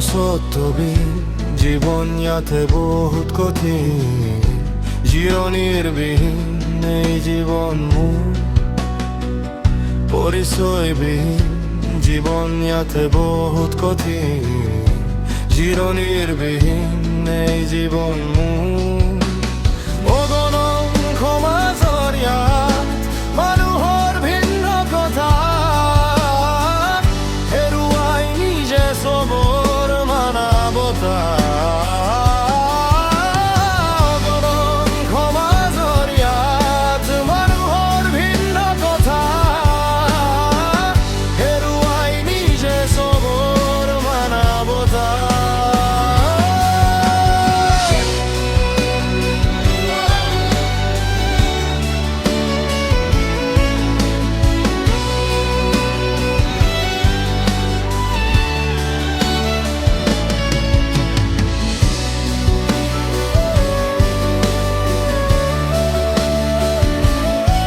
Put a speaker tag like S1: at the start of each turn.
S1: সত্যবিন জীবন ইয়াতে বহুত কঠিন জিৰণিৰ বিহীন এই জীৱন মোৰ পৰিচয়বিহীন জীবন ইয়াতে বহুত কঠিন জিৰণিৰ বিহীন এই জীৱন মোৰ